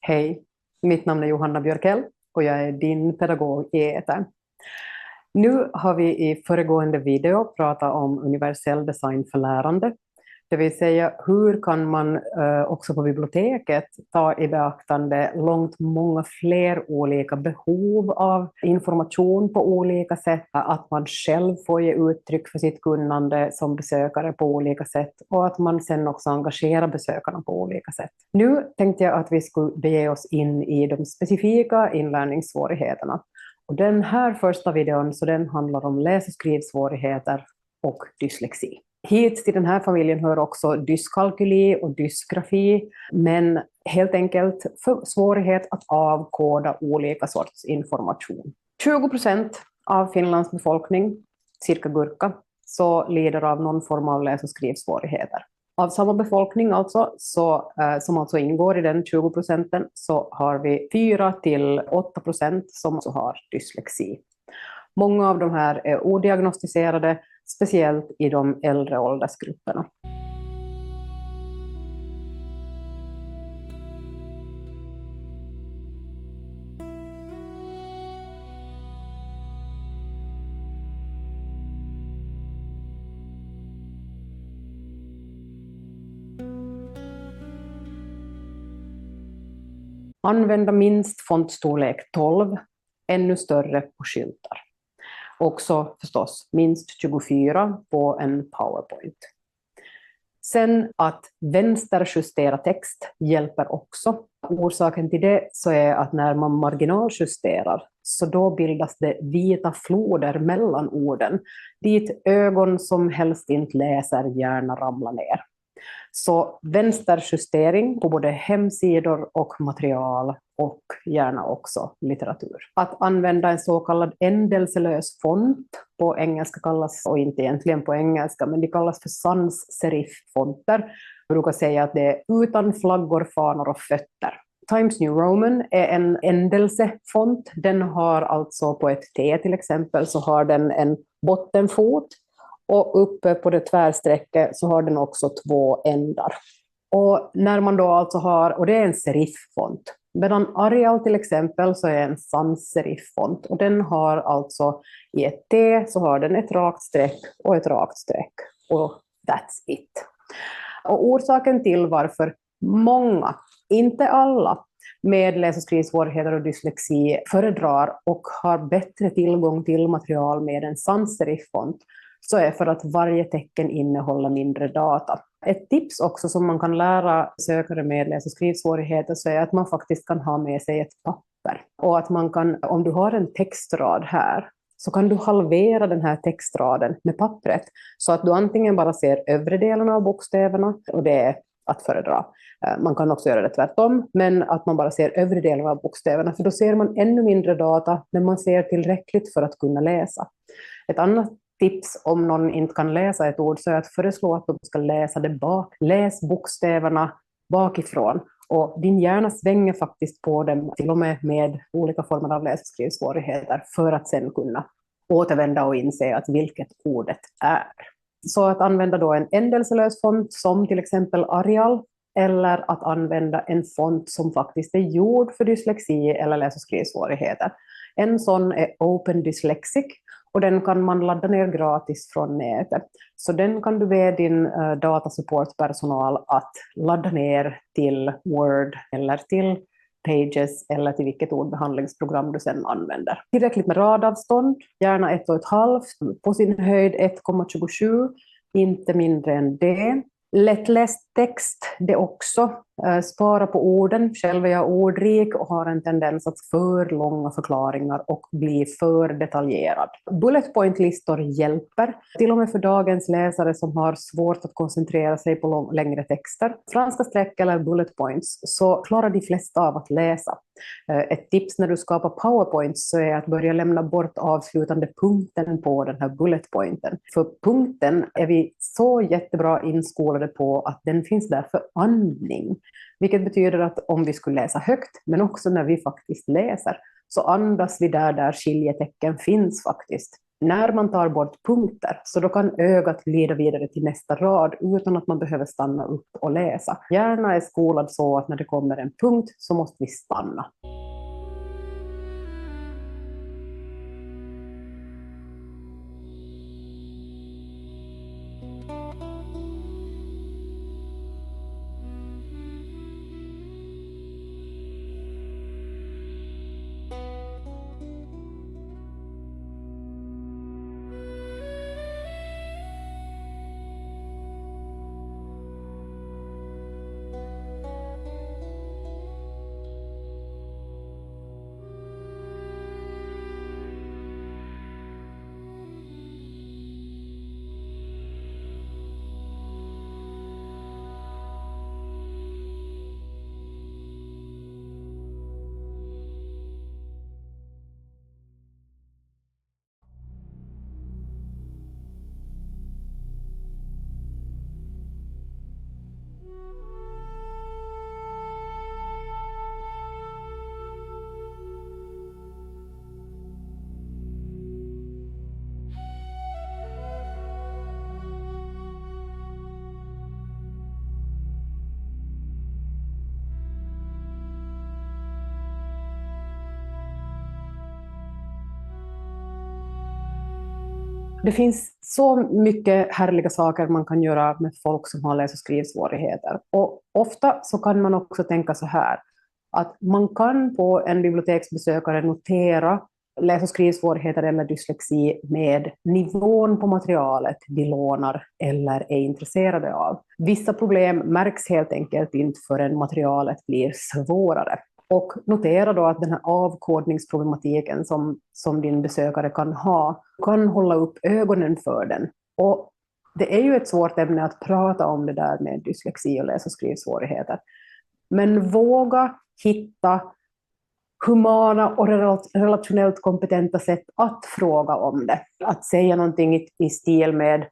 Hej, mitt namn är Johanna Björkell och jag är din pedagog i etern. Nu har vi i föregående video pratat om universell design för lärande. Det vill säga hur kan man också på biblioteket ta i beaktande långt många fler olika behov av information på olika sätt. Att man själv får ge uttryck för sitt kunnande som besökare på olika sätt och att man sen också engagerar besökarna på olika sätt. Nu tänkte jag att vi skulle bege oss in i de specifika inlärningssvårigheterna. Och den här första videon så den handlar om läs- och skrivsvårigheter och dyslexi. Hit till den här familjen hör också dyskalkyli och dysgrafi, men helt enkelt för svårighet att avkoda olika sorts information. 20% av Finlands befolkning, cirka gurka, så lider av någon form av läs- och skrivsvårigheter. Av samma befolkning alltså, som alltså ingår i den 20%, så har vi 4-8% som alltså har dyslexi. Många av de här är odiagnostiserade, speciellt i de äldre åldersgrupperna. Använda minst fontstorlek 12, ännu större på skyltar. Också förstås minst 24 på en PowerPoint. Sen att vänsterjustera text hjälper också. Orsaken till det så är att när man marginaljusterar så då bildas det vita floder mellan orden dit ögon som helst inte läser gärna ramlar ner. Så vänsterjustering på både hemsidor och material och gärna också litteratur. Att använda en så kallad ändelselös font, på engelska kallas, och inte egentligen på engelska, men det kallas för sans serif-fonter. Jag brukar säga att det är utan flaggor, fanor och fötter. Times New Roman är en ändelsefont. Den har alltså på ett T till exempel så har den en bottenfot. Och uppe på det tvärsträcket så har den också 2 ändar. Och när man då alltså har, och det är en serif-font. Medan Arial till exempel så är en sans serif-font. Och den har alltså i ett T så har den ett rakt streck och ett rakt streck. Och that's it. Och orsaken till varför många, inte alla, med läs- och skrivsvårigheter och dyslexi föredrar och har bättre tillgång till material med en sans serif-font så är för att varje tecken innehåller mindre data. Ett tips också som man kan lära sökare med läs- och skrivsvårigheter så är att man faktiskt kan ha med sig ett papper. Och att man kan, om du har en textrad här, så kan du halvera den här textraden med pappret så att du antingen bara ser övre delen av bokstäverna, och det är att föredra. Man kan också göra det tvärtom, men att man bara ser övre delen av bokstäverna, för då ser man ännu mindre data, men man ser tillräckligt för att kunna läsa. Ett annat tips om någon inte kan läsa ett ord så är att föreslå att de ska läsa det bak. Läs bokstäverna bakifrån. Och din hjärna svänger faktiskt på dem, till och med olika former av läs- och skrivsvårigheter, för att sen kunna återvända och inse att vilket ordet är. Så att använda då en ändelselös font som till exempel Arial, eller att använda en font som faktiskt är gjord för dyslexi eller läs- och skrivsvårigheter. En sån är Open Dyslexic. Och den kan man ladda ner gratis från nätet. Så den kan du be din datasupportpersonal att ladda ner till Word eller till Pages eller till vilket ordbehandlingsprogram du sedan använder. Tillräckligt med radavstånd, gärna 1,5, på sin höjd 1,27, inte mindre än det. Lättläst text, det också. Spara på orden. Själv är jag ordrik och har en tendens att för långa förklaringar och bli för detaljerad. Bullet point-listor hjälper, till och med för dagens läsare som har svårt att koncentrera sig på längre texter. Franska streck eller bullet points så klarar de flesta av att läsa. Ett tips när du skapar powerpoints så är att börja lämna bort avslutande punkten på den här bullet pointen. För punkten är vi så jättebra inskolade på att den finns där för andning. Vilket betyder att om vi skulle läsa högt, men också när vi faktiskt läser, så andas vi där skiljetecken finns faktiskt. när man tar bort punkter så då kan ögat leda vidare till nästa rad utan att man behöver stanna upp och läsa. Hjärnan är skolad så att när det kommer en punkt så måste vi stanna. Det finns så mycket härliga saker man kan göra med folk som har läs- och skrivsvårigheter. Och ofta så kan man också tänka så här, att man kan på en biblioteksbesökare notera läs- och skrivsvårigheter eller dyslexi med nivån på materialet de lånar eller är intresserade av. Vissa problem märks helt enkelt inte förrän materialet blir svårare. Och notera då att den här avkodningsproblematiken som din besökare kan ha, kan hålla upp ögonen för den. Och det är ju ett svårt ämne att prata om det där med dyslexi och läs- och skrivsvårigheter. Men våga hitta humana och relationellt kompetenta sätt att fråga om det. Att säga någonting i stil med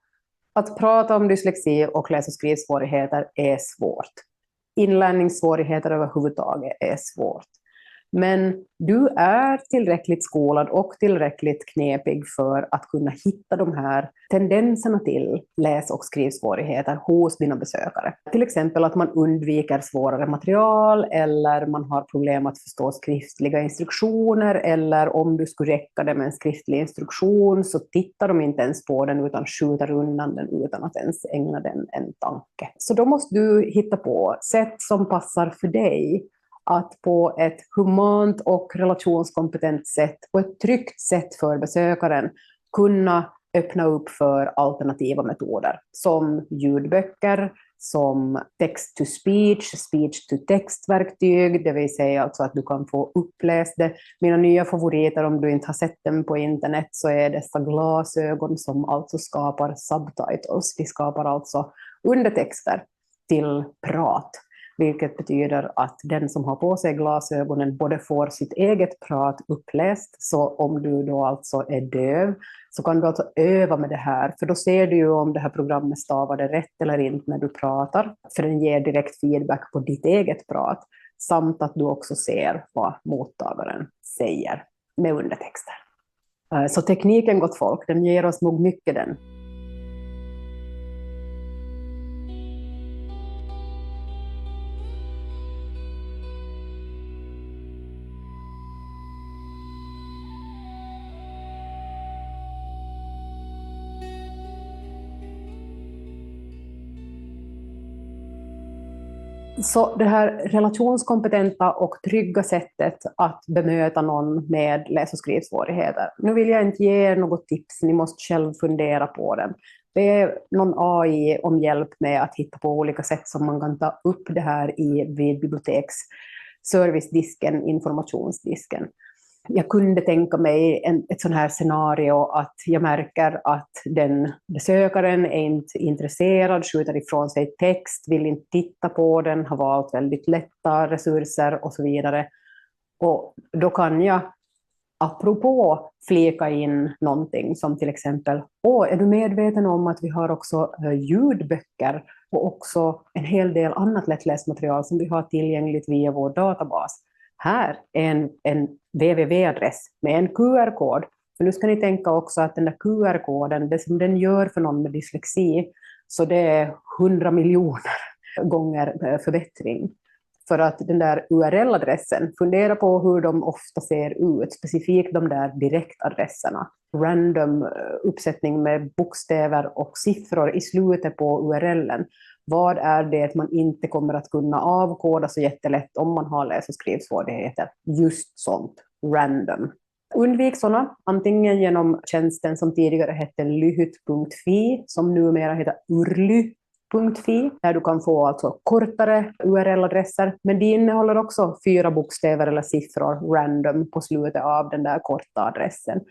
att prata om dyslexi och läs- och skrivsvårigheter är svårt. Inlärningssvårigheter överhuvudtaget är svårt. Men du är tillräckligt skolad och tillräckligt knepig för att kunna hitta de här tendenserna till läs- och skrivsvårigheter hos dina besökare. Till exempel att man undviker svårare material eller man har problem att förstå skriftliga instruktioner, eller om du skulle räcka det med en skriftlig instruktion så tittar de inte ens på den utan skjuter undan den utan att ens ägna den en tanke. Så då måste du hitta på sätt som passar för dig att på ett humant och relationskompetent sätt, på ett tryggt sätt för besökaren, kunna öppna upp för alternativa metoder som ljudböcker, som text-to-speech, speech-to-text-verktyg, det vill säga alltså att du kan få uppläst det. Mina nya favoriter, om du inte har sett dem på internet, så är dessa glasögon som alltså skapar subtitles. De skapar alltså undertexter till prat. Vilket betyder att den som har på sig glasögonen både får sitt eget prat uppläst, så om du då alltså är döv så kan du alltså öva med det här, för då ser du ju om det här programmet stavar det rätt eller inte när du pratar, för den ger direkt feedback på ditt eget prat, samt att du också ser vad mottagaren säger med undertexter. Så tekniken, gott folk, den ger oss nog mycket den. Så det här relationskompetenta och trygga sättet att bemöta någon med läs- och skrivsvårigheter. Nu vill jag inte ge er något tips, ni måste själv fundera på den. Det är någon AI om hjälp med att hitta på olika sätt som man kan ta upp det här vid biblioteksservicedisken, informationsdisken. Jag kunde tänka mig ett sån här scenario att jag märker att den besökaren är inte intresserad, skjuter ifrån sig text, vill inte titta på den, har valt väldigt lätta resurser och så vidare. Och då kan jag apropå flika in någonting som till exempel, är du medveten om att vi har också ljudböcker och också en hel del annat lättläst material som vi har tillgängligt via vår databas. Här är en www-adress med en QR-kod För nu ska ni tänka också att den där QR-koden, det som den gör för någon med dyslexi, så det är 100 miljoner gånger förbättring. För att den där URL-adressen, fundera på hur de ofta ser ut, specifikt de där direktadresserna. Random uppsättning med bokstäver och siffror i slutet på URLen. Vad är det man inte kommer att kunna avkoda så jättelätt om man har läs- och skrivsvårigheter? Just sånt, random. Undvik sådana, antingen genom tjänsten som tidigare hette lyhyt.fi, som numera heter urly.fi, där du kan få alltså kortare URL-adresser, men det innehåller också 4 bokstäver eller siffror random på slutet av den där korta adressen.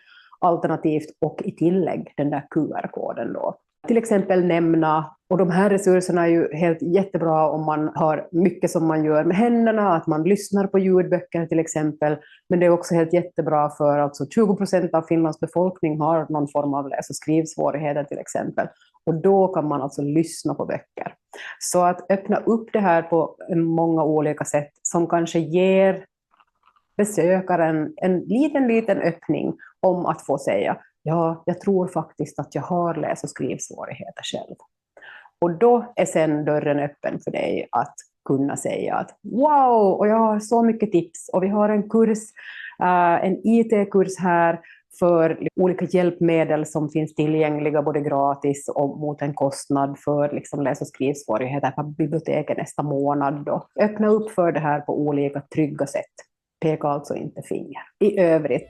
Alternativt och i tillägg den där QR-koden då. Till exempel nämna, och de här resurserna är ju helt jättebra om man har mycket som man gör med händerna, att man lyssnar på ljudböcker till exempel, men det är också helt jättebra för alltså 20% av Finlands befolkning har någon form av läs- och skrivsvårigheter till exempel, och då kan man alltså lyssna på böcker. Så att öppna upp det här på många olika sätt som kanske ger besökaren en liten öppning om att få säga, ja, jag tror faktiskt att jag har läs- och skrivsvårigheter själv. Och då är sen dörren öppen för dig att kunna säga att wow, och jag har så mycket tips, och vi har en kurs, en IT-kurs här för olika hjälpmedel som finns tillgängliga både gratis och mot en kostnad för liksom läs- och skrivsvårigheter på biblioteket nästa månad. Då. Öppna upp för det här på olika trygga sätt. Peka alltså inte finger. I övrigt.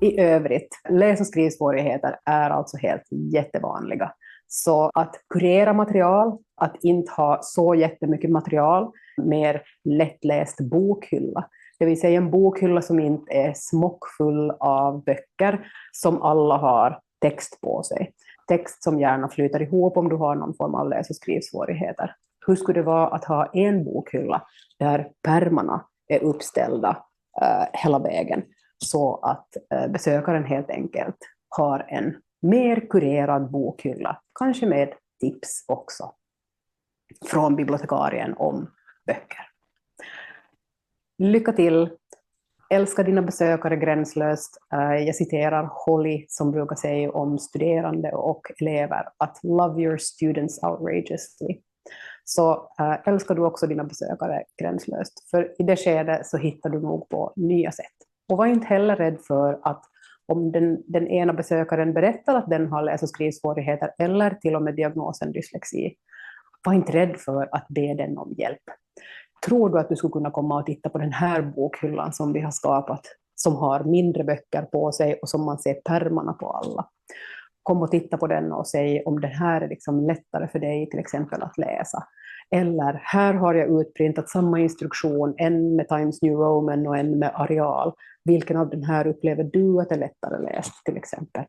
I övrigt, läs- och skrivsvårigheter är alltså helt jättevanliga. Så att kurera material, att inte ha så jättemycket material, mer lättläst bokhylla. Det vill säga en bokhylla som inte är smockfull av böcker som alla har text på sig. Text som gärna flyter ihop om du har någon form av läs- och skrivsvårigheter. Hur skulle det vara att ha en bokhylla där pärmarna är uppställda hela vägen? Så att besökaren helt enkelt har en mer kurerad bokhylla, kanske med tips också från bibliotekarien om böcker. Lycka till! Älska dina besökare gränslöst. Jag citerar Holly som brukar säga om studerande och elever att love your students outrageously. Så älskar du också dina besökare gränslöst. För i det skedet så hittar du nog på nya sätt. Och var inte heller rädd för att om den ena besökaren berättar att den har läs- och skrivsvårigheter eller till och med diagnosen dyslexi, var inte rädd för att be den om hjälp. Tror du att du skulle kunna komma och titta på den här bokhyllan som vi har skapat, som har mindre böcker på sig och som man ser pärmarna på alla? Kom och titta på den och säg om den här är liksom lättare för dig till exempel att läsa. Eller här har jag utprintat samma instruktion, en med Times New Roman och en med Arial. Vilken av den här upplever du att är lättare läst till exempel?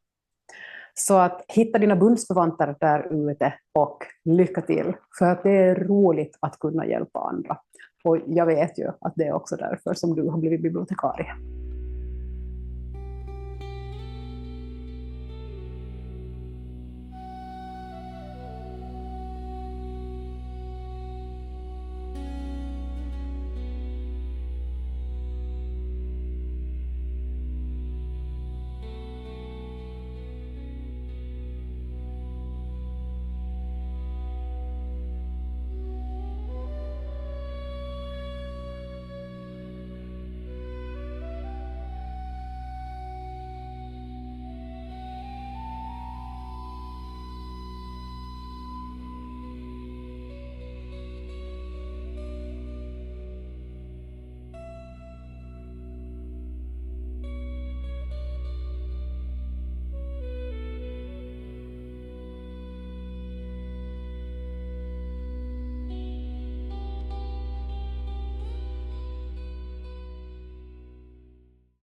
Så att hitta dina bundsförvantar där ute och lycka till. För att det är roligt att kunna hjälpa andra. Och jag vet ju att det är också därför som du har blivit bibliotekarie.